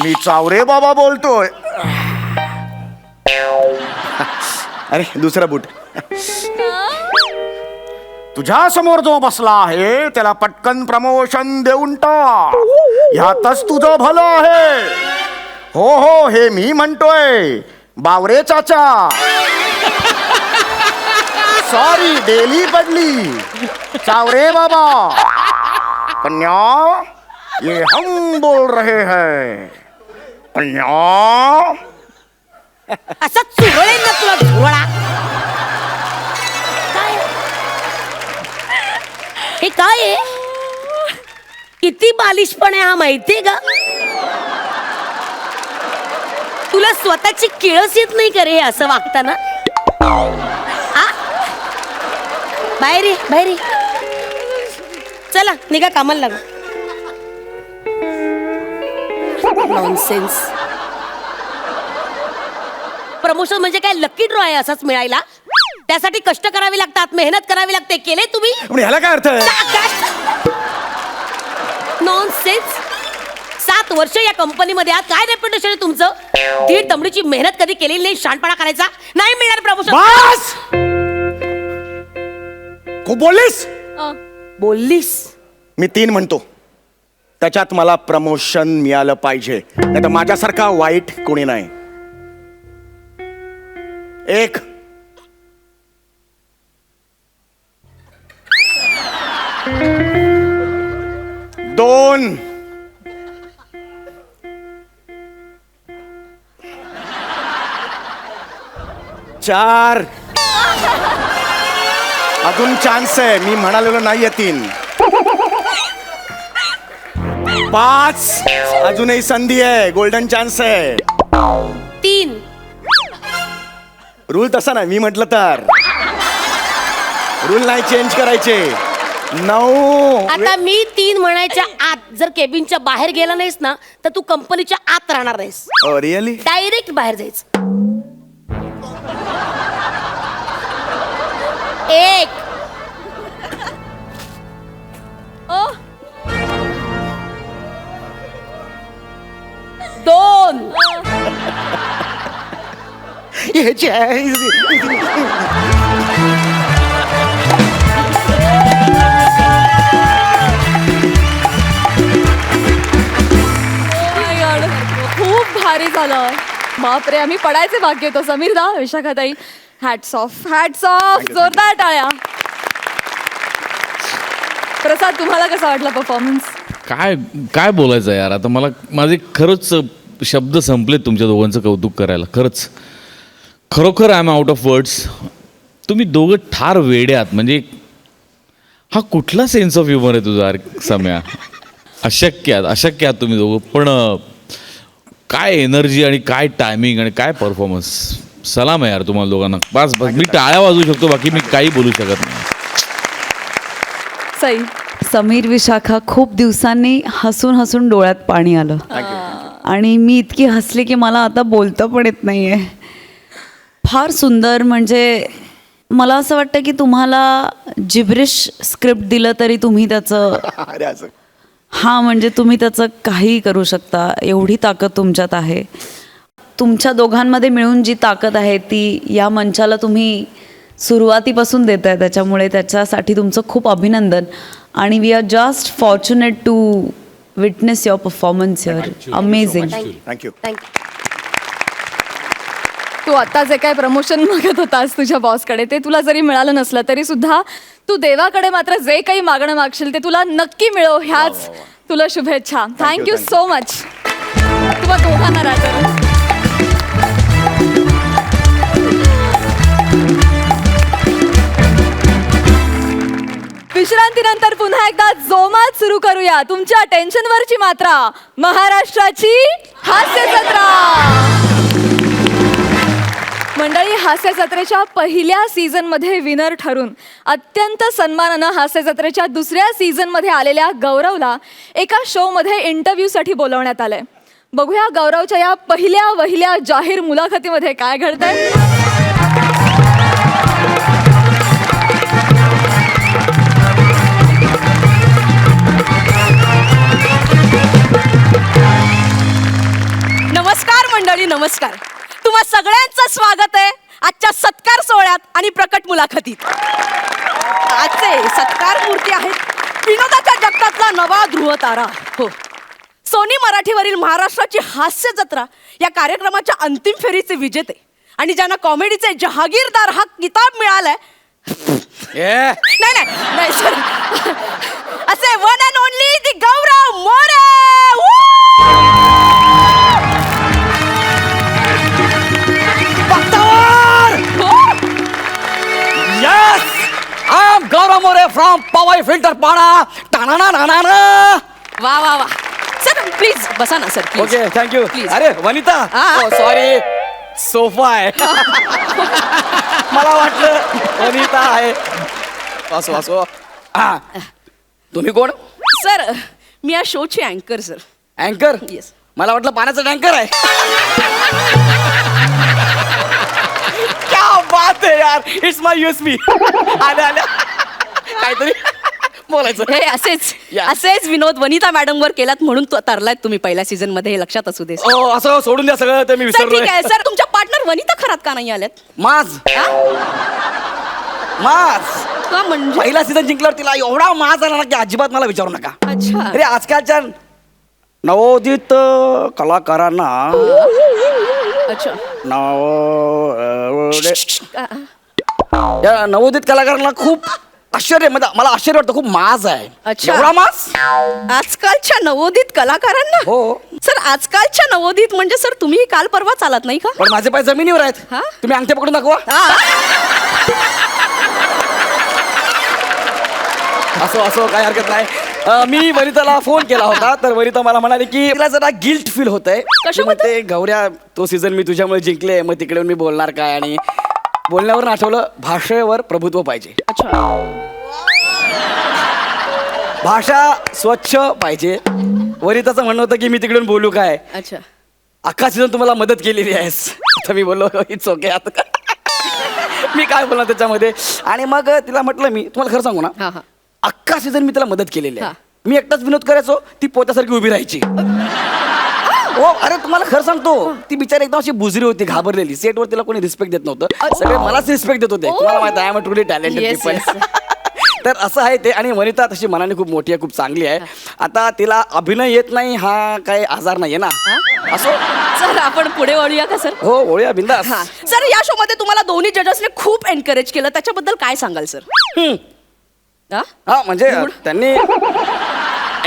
मी चावरे बाबा बोलतोय. अरे दुसरा बूट. तुझ्या समोर जो बसला आहे त्याला पटकन प्रमोशन देऊन टाक. ह्यातच तुझं भलं आहे. हो हो, हे मी म्हणतोय, बावरे चाचा. सॉरी, डेली बदली. चावरे बाबा. कन्या, ये हम बोल रहे हैं. कन्या, असा चुरळेल ना तुला झुरळा. काय हे काय आहे? किती बालिशपण आहे हा माहितीये का? तुला स्वतःची किळस येत नाही का रे असं वागताना? आ? बाहेर ये, बाहेर ये. चला निघा कामाला लागा. नॉनसेन्स. प्रमोशन म्हणजे काय लकी ड्रॉ आहे असाच मिळायला? त्यासाठी कष्ट करावे लागतात, मेहनत करावी लागते. केले तुम्ही? पण ह्याला काय अर्थ आहे? नॉनसेन्स. 7 वर्ष या कंपनीमध्ये आहात, काय रेप्युटेशन आहे तुमचं? धीर दमडीची मेहनत कधी केलेली नाही, शानपणा करायचा नाही. मिळणार प्रमोशन. बस! खूप बोललीस. बोललीस? मी 3 म्हणतो, त्याच्यात मला प्रमोशन मिळालं पाहिजे, नाही तर माझ्यासारखा वाईट कोणी नाही. 1, 2, 4. अजून चान्स आहे, मी म्हणालेलो नाहीये 3. 5. अजूनही संधी आहे, गोल्डन चान्स आहे. 3. रूल तसा नाही, मी म्हटलं तर रूल नाही चेंज करायचे. 9. आता मी 3 म्हणायच्या आत जर केबिनच्या बाहेर गेला नाहीस ना तर तू कंपनीच्या आत राहणार नाहीस. रिअली? डायरेक्ट बाहेर जायचं. 1. ओ 2. खूप भारी झालं. बापरे, आम्ही पडायचे बाकी होतो. समीर दा, विशाखाताई, हॅट्स ऑफ, हॅट्स ऑफ. जोरदार टाळ्या. प्रसाद, तुम्हाला कसा वाटला परफॉर्मन्स? काय काय बोलायचं यार, आता मला माझे खरंच शब्द संपलेत तुमच्या दोघांचं कौतुक करायला. खरंच खरोखर I am out of words. तुम्ही दोघं ठार वेडे आहात. म्हणजे हा कुठला सेन्स ऑफ ह्युमर आहे तुझा सम्या? अशक्य आहात तुम्ही दोघं. पण काय एनर्जी आणि काय टायमिंग आणि काय परफॉर्मन्स. सलाम आहे यार तुम्हाला दोघांना. बस बस मी टाळ्या वाजवू शकतो, बाकी मी काही बोलू शकत नाही. सई, समीर, विशाखा, खूप दिवसांनी हसून हसून डोळ्यात पाणी आलं. आणि मी इतकी हसले की मला आता बोलता पण येत नाही आहे. फार सुंदर. म्हणजे मला असं वाटतं की तुम्हाला जिब्रिश स्क्रिप्ट दिलं तरी तुम्ही त्याचं अरे असं हां म्हणजे तुम्ही त्याचं काहीही करू शकता. एवढी ताकद तुमच्यात आहे. तुमच्या दोघांमध्ये मिळून जी ताकद आहे ती या मंचाला तुम्ही सुरुवातीपासून देत आहे, त्याच्यामुळे त्याच्यासाठी तुमचं खूप अभिनंदन. आणि we are just fortunate to witness your performance here. Amazing. Thank you. Thank you. तू आता जे काय प्रमोशन मागत होतास तुझ्या बॉसकडे, ते तुला जरी मिळालं नसलं तरी सुद्धा तू देवाकडे मात्र जे काही मागणं मागशील ते तुला नक्की मिळो, ह्याच तुला शुभेच्छा. Thank you so much. तुम्हा दोघांना राजा. विश्रांतीनंतर पुन्हा एकदा जोमात सुरू करूया तुमच्या टेन्शनवरची मात्रा, महाराष्ट्राची हास्य जत्रा. मंडळी, हास्य जत्रेच्या पहिल्या सीझनमध्ये विनर ठरून अत्यंत सन्मानानं हास्य जत्रेच्या दुसऱ्या सीझनमध्ये आलेल्या गौरवला एका शोमध्ये इंटरव्ह्यूसाठी बोलवण्यात आलंय. बघूया गौरवच्या या पहिल्या वहिल्या जाहीर मुलाखतीमध्ये काय घडतंय. आणि प्रकट मुलाखतीत. आजचे सत्कार मूर्ती आहेत विनोदाच्या जगतातला नवा ध्रुव तारा. हो, सोनी मराठीवरील महाराष्ट्राची हास्य जत्रा या कार्यक्रमाच्या अंतिम फेरीचे विजेते आणि ज्यांना कॉमेडीचे जहागीरदार हा किताब मिळालाय. नाही नाही नाही सर, असे one and only the Gaurav More. Yes! I'm Gaurav More from Powai Filter Pada. Ta-na-na-na-na-na. वा वा वा. सर प्लीज बसा ना सर. Okay thank you. Please. अरे वनिता, हा. सॉरी, सोफा आहे. मला वाटलं वनिता आहे. असो असो. हा, तुम्ही कोण? सर मी या शोची अँकर सर. अँकर? Yes. मला वाटलं पाण्याचा टँकर आहे. क्या बात आहे यार, इट्स माय यूएसपी. आल्या आल्या काहीतरी बोलायचं. हे असेच Yeah. असेच विनोद वनिता मॅडम वर केलात म्हणून तो तरलायत तुम्ही पहिल्या सीझन मध्ये, हे लक्षात असू दे. सर ओ असं सोडून द्या सगळं, ते मी ठीक विसरलोय. आहे सर. तुमच्या पार्टनर वनिता खरात का नाही आल्यात? माज हा? माज का म्हणजे? पहिला सीझन जिंकल्यावर तिला एवढा माज आला ना की अजिबात मला विचारू नका. अच्छा. अरे आजकालच्या नवोदित कलाकारांना अच्छा. या नवोदित कलाकारांना खूप आश्चर्य, म्हणजे मला आश्चर्य वाटतं, खूप माज आहे. अच्छा. एवढा माज? आजकालच्या नवोदित कलाकारांना? हो. सर आजकालच्या नवोदित म्हणजे सर तुम्ही काल परवा चालत नाही का? पण माझे पाय जमिनीवर आहेत. हा? तुम्ही अंगठे पकडून दाखवा. असो असो, काही हरकत नाही. मी वनिताला फोन केला होता, तर वनिता मला म्हणाली की तिला जरा गिल्ट फील होत आहे. कशाबद्दल? गौऱ्या, तो सीझन मी तुझ्यामुळे जिंकले, मग तिकडे मी बोलणार काय, आणि बोलण्यावर आठवलं भाषेवर प्रभुत्व पाहिजे. अच्छा. भाषा स्वच्छ पाहिजे. वनिताचं म्हणणं होतं की मी तिकडून बोलू काय. अच्छा. अख्खा सीझन तुम्हाला मदत केलेली आहेस. आता मी बोललो इट्स ओके. आता मी काय बोलणार त्याच्यामध्ये. आणि मग तिला म्हटलं, मी तुम्हाला खरं सांगू ना, हा हा. अख्खा सीझन मी तिला मदत केलेली आहे. हा. मी एकटाच विनोद करायचो, ती पोत्यासारखी उभी राहायची. हो, अरे तुम्हाला खरं सांगतो, ती बिचारी एकदम अशी बुजरी होती, घाबरलेली. सेटवर तिला कोणी रिस्पेक्ट देत नव्हतं, सगळे मलाच रिस्पेक्ट देत होते. तुम्हाला माहिती आहे, I am truly talented Yes, people. yes. तर असं आहे ते. आणि वनिता तशी मनाने खूप मोठी आहे, खूप चांगली आहे. आता तिला अभिनय येत नाही हा काही आजार नाहीये ना. असो. सर आपण पुढे वळूया का सर? हो, ओळूया बिंदास. हा. सर या शो मध्ये तुम्हाला दोन्ही जजेसने खूप एनकरेज केलं, त्याच्याबद्दल काय सांगाल सर? हा? हा, म्हणजे त्यांनी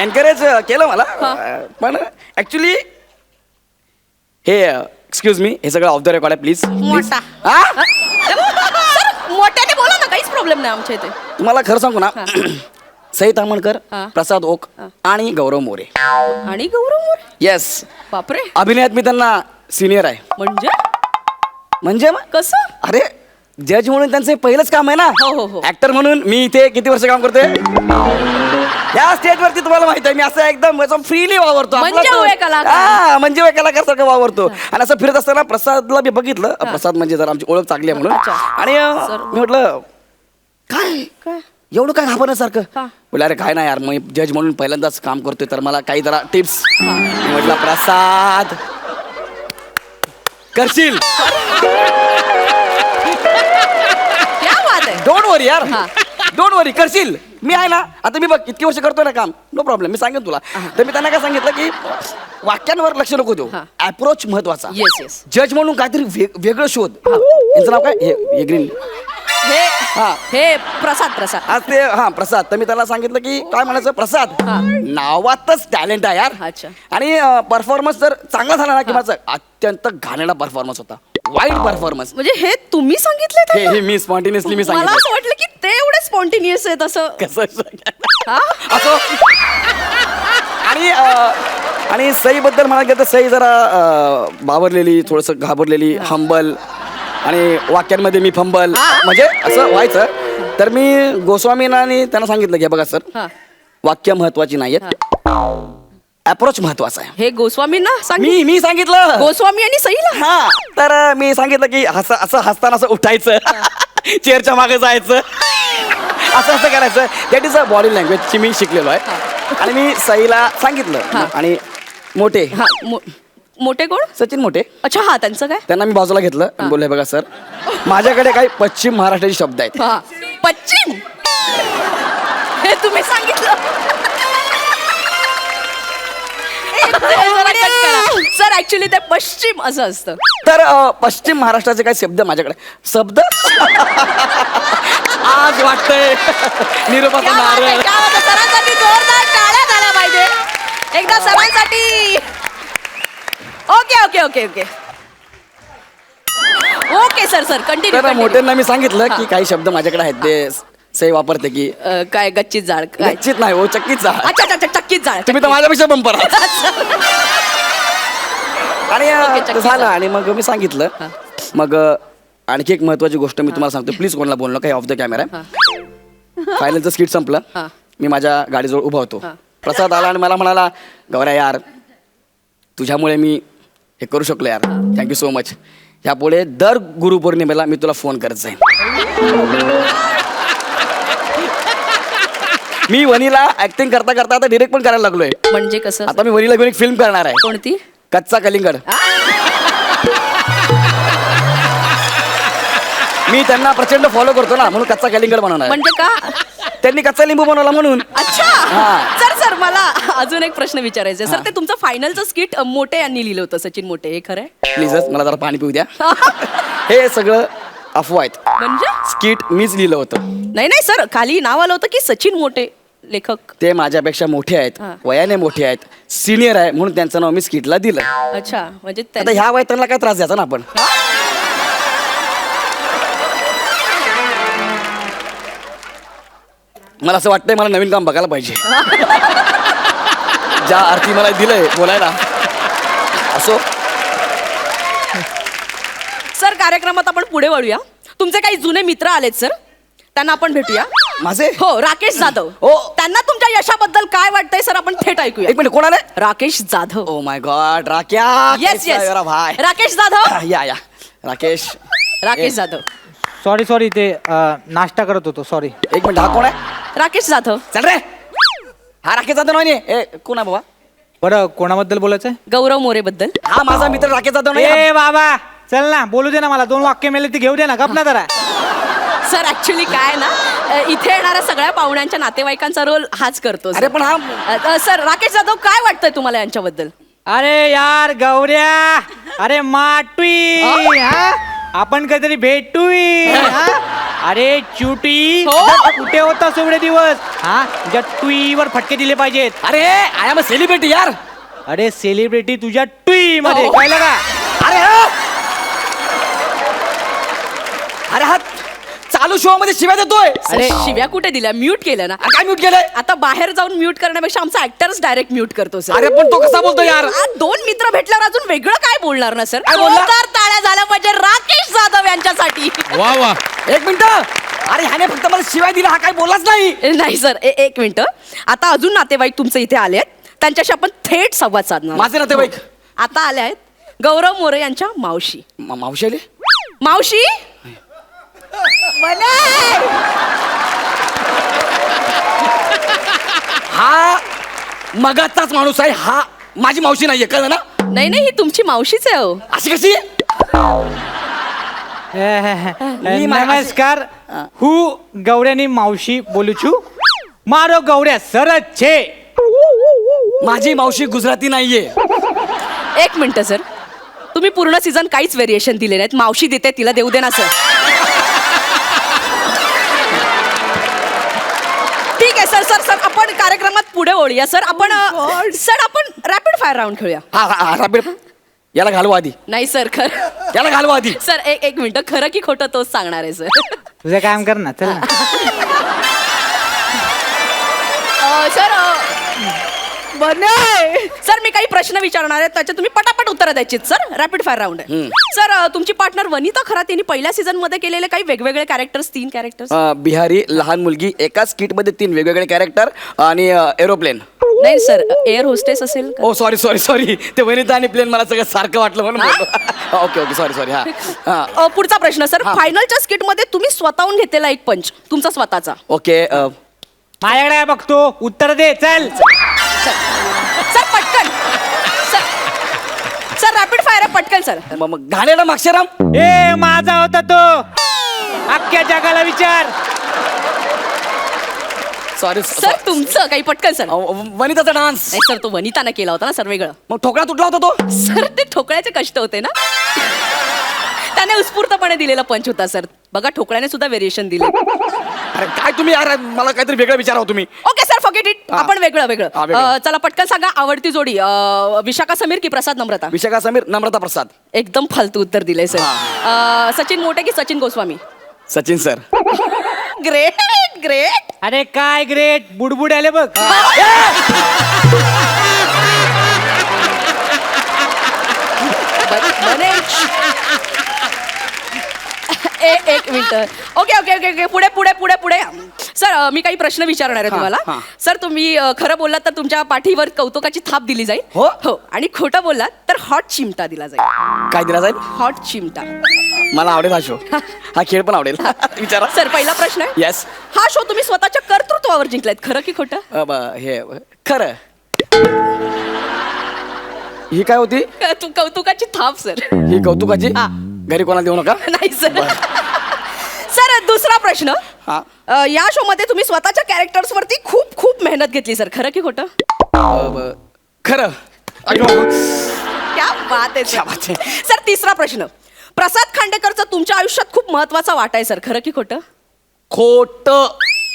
एनकरेज केलं मला. पण ऍक्च्युली हे एक्सक्यूज मी, हे सगळं ऑफ द रेकॉर्ड आहे प्लीज. मोठा. सर मोठ्याने बोला ना, काहीच प्रॉब्लेम नाही आमच्या इथे. तुम्हाला खरं सांगू ना, सई तामणकर, हा. प्रसाद ओक आणि गौरव मोरे. आणि गौरव मोरे? येस. बापरे. अभिनयात मी त्यांना सिनियर आहे. म्हणजे मग कसं? अरे जज म्हणून त्यांचं हे पहिलंच काम आहे ना. हो, हो, हो. ऍक्टर म्हणून मी इथे किती वर्ष काम करतोय. या स्टेजवरती तुम्हाला माहित आहे, मी असं एकदम फ्रीली वावरतो. म्हणजे वय कलाकार. हा, म्हणजे वय कलाकार सारखं वावरतो. आणि असं फिरत असताना प्रसादला मी बघितलं. प्रसाद म्हणजे जरा आमची ओळख चांगली आहे म्हणून. आणि मी म्हटलं काय एवढं काय घाबरण्यासारखं. बोला अरे काय नाही यार, मग जज म्हणून पहिल्यांदाच काम करतोय, तर मला काही जरा टिप्स. म्हटलं प्रसाद करशील. क्या बात आहे. डोंट वरी यार, डोंट वरी, करशील. मी आहे ना. आता मी बघ इतकी वर्ष करतोय ना काम, नो प्रॉब्लेम. मी सांगेन तुला. तर मी त्यांना काय सांगितलं की वाक्यांवर लक्ष नको देऊ, अप्रोच महत्वाचा. Yes yes. जज म्हणून काहीतरी वेगळं शोध. यांचं नाव काय, हे ग्रीन. हे प्रसाद. प्रसाद आज ते प्रसाद. तर मी त्याला सांगितलं की काय म्हणायचं, प्रसाद नावातच टॅलेंट आहे यार. अच्छा. आणि परफॉर्मन्स जर चांगला झाला ना, की माझा अत्यंत घाणेरडा परफॉर्मन्स होता, वाईट परफॉर्मन्स. म्हणजे हे तुम्ही सांगितले? हे मी स्पॉन्टेनियसली मी मला सांगितलं. असं वाटलं की ते एवढे स्पॉन्टेनियस आहेत असं. कसं हा? असो. आणि सई बद्दल म्हणाल गेलं तर सई जरा बावरलेली, थोडस घाबरलेली, हंबल, आणि वाक्यांमध्ये मी फंबल, म्हणजे असं व्हायचं. तर मी गोस्वामींना त्यांना सांगितलं की बघा सर, वाक्य महत्वाची नाहीयेत, अप्रोच महत्वाचा आहे. हे गोस्वामींना मी सांगितलं. गोस्वामी आणि सईला? हा. तर मी सांगितलं की असं हसताना असं उठायचं, चेअरच्या मागे जायचं, असं करायचं. That is a body language ची मी शिकलेलो आहे. आणि मी सईला सांगितलं. आणि मोठे मोठे कोण? सचिन मोठे. अच्छा हा त्यांचं काय? त्यांना मी बाजूला घेतलं आणि बोलले बघा सर माझ्याकडे काही पश्चिम महाराष्ट्राचे शब्द आहेत. हा पश्चिम हे तुम्ही सांगितलं. सर ऍक्च्युली ते पश्चिम असं असतं. तर पश्चिम महाराष्ट्राचे काही शब्द माझ्याकडे शब्द आज वाटतंय निरोपाचा क्या बात आहे, नारळ. क्या बात आहे. सरांसाठी जोरदार टाळ्या झाल्या पाहिजे एकदा सरांसाठी. Okay okay okay okay okay sir sir continue. तर मोठ्यांना मी सांगितलं की काही शब्द माझ्याकडे आहेत ते सही वापरते की काय गच्चीत जाळ काय? निश्चित नाही हो चक्कीच जा. अच्छा अच्छा अच्छा, चक्कीत जाळ. तुम्ही तर माझ्यापेक्षा बंपर आहात. आणि ओके, ते चक्कीच झालं जा. आणि मग मी सांगितलं मग आणखी एक महत्वाची गोष्ट मी तुम्हाला सांगतो प्लीज कोणाला बोललो काही ऑफ द कॅमेरा. फायनलचं स्किट संपलं मी माझ्या गाडीजवळ उभा होतो. प्रसाद आला आणि मला म्हणाला गौऱ्या यार तुझ्यामुळे मी हे करू शकलो यार थँक्यू सो मच. यापुढे दर गुरुपौर्णिमेला मी तुला फोन करत जाईन. मी वनीला ऍक्टिंग करता करता आता डिरेक्ट पण करायला लागलोय. म्हणजे कसं? आता मी वनीला घेऊन एक फिल्म करणार आहे. कोणती? कच्चा कलिंगड. मी त्यांना प्रचंड फॉलो करतो ना म्हणून कच्चा कलिंगड बनवणार. म्हणजे का? त्यांनी कच्चा लिंबू बनवला म्हणून. अच्छा हा. सर सर मला अजून एक प्रश्न विचारायचा आहे. सर ते तुमचं फायनलचं स्किट मोठे यांनी लिहिलं होतं सचिन मोठे हे खरं आहे? प्लीजच मला जरा पाणी पिऊ द्या. हे सगळं अफवा आहेत. म्हणजे स्किट मीच लिहिलं होतं. नाही नाही सर खाली नाव आलं होतं की सचिन मोठे लेखक. ते माझ्यापेक्षा मोठे आहेत हा. वयाने मोठे आहेत सिनियर आहे म्हणून त्यांचं नाव मी स्किटला दिलं. अच्छा म्हणजे आता ह्या वयात त्यांना काय त्रास द्यायचा ना आपण. मला असं वाटतंय मला नवीन काम बघायला पाहिजे. ज्या अर्थी मला दिलंय बोलायला असो. सर कार्यक्रमात आपण पुढे वळूया. तुमचे काही जुने मित्र आलेत सर त्यांना आपण भेटूया. माझे हो राकेश जाधव. हो. त्यांना तुमच्या यशाबद्दल काय वाटतंय सर आपण थेट ऐकूया. एक मिनिट कोण आले? Rakesh Jadhav. Oh my God राक्या. येस कैसा येस है मेरा भाई? राकेश जाधव. या राकेश. राकेश जाधव. सॉरी ते नाश्ता करत होतो सॉरी. एक मिनिट हा कोण आहे? राकेश जाधव. चल रे हा राकेश जाधव नाही ए कोण आहे बाबा? बरं कोणाबद्दल बोलायचंय? गौरव मोरे बद्दल. हा माझा मित्र राकेश जाधव नाही. ए बाबा चल ना बोलू दे ना मला 2 वाक्य मिळाले ते घेऊ दे ना गप ना जरा. सर ऍक्च्युली काय ना इथे येणाऱ्या सगळ्या पाहुण्यांच्या नातेवाईकांचा रोल हाच करतो. अरे पण हा सर राकेश जाधव काय वाटतंय तुम्हाला यांच्याबद्दल? अरे यार गौऱ्या अरे माटवी हा? आपण काहीतरी भेटूई हा? अरे चुटी हो? कुठे होता एवढे दिवस हा तुझ्या ट्वीवर फटके दिले पाहिजेत. अरे आय एम अ सेलिब्रिटी यार. अरे सेलिब्रिटी तुझ्या ट्वी मध्ये हो. कळलं का? अरे अरे हा चालू शो मध्ये शिव्या देतोय. अरे शिव्या कुठे दिल्या? म्यूट केलं ना. काय म्यूट केलंय? आता बाहेर जाऊन म्यूट करण्यापेक्षा आमचा ऍक्टरच डायरेक्ट म्यूट करतो सर. अरे पण तो कसा बोलतो यार? 2 मित्र भेटल्यावर अजून वेगळं काय बोलणार ना सर? काय बोलणार? जोरदार टाळ्या झाल्या पाहिजे राकेश जाधव यांच्यासाठी. वा वा. एक मिनिट अरे ह्याने फक्त मला शिवाय दिला हा काय बोललाच नाही. नाही सर एक मिनिट. आता अजून नातेवाईक तुमचे इथे आले आहेत त्यांच्याशी आपण थेट संवाद साधणार. माझे नातेवाईक आता आले आहेत गौरव मोरे यांच्या मावशी. मावशी आले? मावशी हा मगाचाच माणूस आहे हा माझी मावशी नाहीये कळलं ना? नाही नाही ही तुमची मावशीच आहे हो. अशी कशी? मी मा- नमस्कार हु गौऱ्यानी मावशी बोलू छू मारो गौऱ्या सरच छे. माझी मावशी गुजराती नाहीये. एक मिनिट सर तुम्ही पूर्ण सीझन काहीच व्हेरिएशन दिले नाहीत. मावशी देते तिला देऊ दे ना सर. ठीक आहे सर सर सर आपण कार्यक्रमात पुढे वळूया सर. आपण सर आपण रॅपिड फायर राऊंड खेळूया. हा राबीड याला घालवा आधी. नाही सर खरं याला घालवा आधी. सर एक मिनिट खरं की खोटं तोच सांगणार आहे सर. तुझं काम कर ना चल ना. सर सर मी काही प्रश्न विचारणार आहे त्याचे तुम्ही पटापट उत्तरं द्यायची सर. रॅपिड फायर राऊंड आहे. सर तुमची पार्टनर वनिता खरात यांनी पहिल्या सीझन मध्ये केलेले काही वेगवेगळे कॅरेक्टर्स 3 कॅरेक्टर्स. बिहारी लहान मुलगी एकाच स्किट मध्ये 3 वेगवेगळे कॅरेक्टर आणि एरोप्लेन. नाही सर एअर होस्टेस असेल का? ओ सॉरी ते वनिता आणि प्लेन मला सगळं सारखं वाटलं म्हणून बोललो. ओके सॉरी हा पुढचा प्रश्न सर फायनलच्या स्किट मध्ये तुम्ही स्वतःहून घेतलेला एक पंच तुमचा स्वतःचा. ओके माझ्याकडे काय बघतो उत्तर दे चल. सर पटकन सर अरे पटकन सर. मग घाणेरडा माक्षराम. ए माझा होता तो. अख्ख्या जगाला विचार. सॉरी सर तुमचं काही पटकन सर. वनिताचा डान्स. नाही सर तो वनितानं केला होता ना सर वेगळं. मग ठोकळा तुटला होता तो. सर ते ठोकळ्याचे कष्ट होते ना. त्याने उत्स्फूर्तपणे दिलेला पंच होता सर. बघा ठोकळ्याने सुद्धा व्हेरिएशन दिले. अरे काय तुम्ही यार मला काहीतरी वेगळं विचारावं तुम्ही. Okay sir forget it. हा. आपण वेगळं हा, वेगळं वेगळं. चला पटकन सांगा आवडती जोडी विशाखा समीर की प्रसाद नम्रता. विशाखा समीर नम्रता प्रसाद. एकदम फालतू उत्तर दिलंय सर. सचिन मोठे की Sachin Goswami. Sachin sir. Great great. अरे काय ग्रेट बुडबुड आले बघ. एक minute. Okay okay okay okay पुढे पुढे पुढे पुढे सर मी काही प्रश्न विचारणार आहे तुम्हाला. हा. सर तुम्ही खरं बोललात तर तुमच्या पाठीवर कौतुकाची थाप दिली जाईल. हो? हो आणि खोटं बोललात तर हॉट चिमटा दिला जाईल. काय दिला जाईल. हॉट चिमटा. मला आवडेल हा शो. हा खेळ पण आवडेल. विचारा. सर पहिला प्रश्न आहे. येस. हा शो तुम्ही स्वतःच्या कर्तृत्वावर जिंकलायत खरं की खोटं. हे खरं. ही काय होती. कौतुकाची थाप सर. ही कौतुकाची. हा. घरी कोणाला देऊ नका. नाही सर. सर दुसरा प्रश्न. हा. या शो मध्ये तुम्ही स्वतःच्या कॅरेक्टर्स वरती खूप खूप मेहनत घेतली सर खरं की खोटं. खरं. क्या बात आहे क्या बात सर. सर तिसरा प्रश्न. प्रसाद खांडेकरचा तुमच्या आयुष्यात खूप महत्वाचा वाटा आहे सर खरं की खोटं. खोट.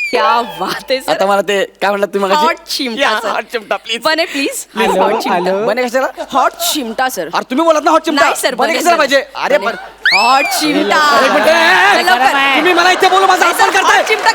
क्या बात आहे सर. आता मला ते काय म्हणलं तुम्ही मगाशी? हॉट चिमटा या, सर. हॉट चिमटा प्लीज. बने प्लीज हॅलो, हॉट चिमटा. हॅलो. बने कशाला. हॉट चिमटा सर. अरे तुम्ही बोलत ना हॉट चिमटा. नाही सर बने कशाला पाहिजे. अरे पण हॉट चिमटा. एक मिनिट. लवकर. तुम्ही मला इथे बोलू माझा अपमान करताय. हॉट चिमटा.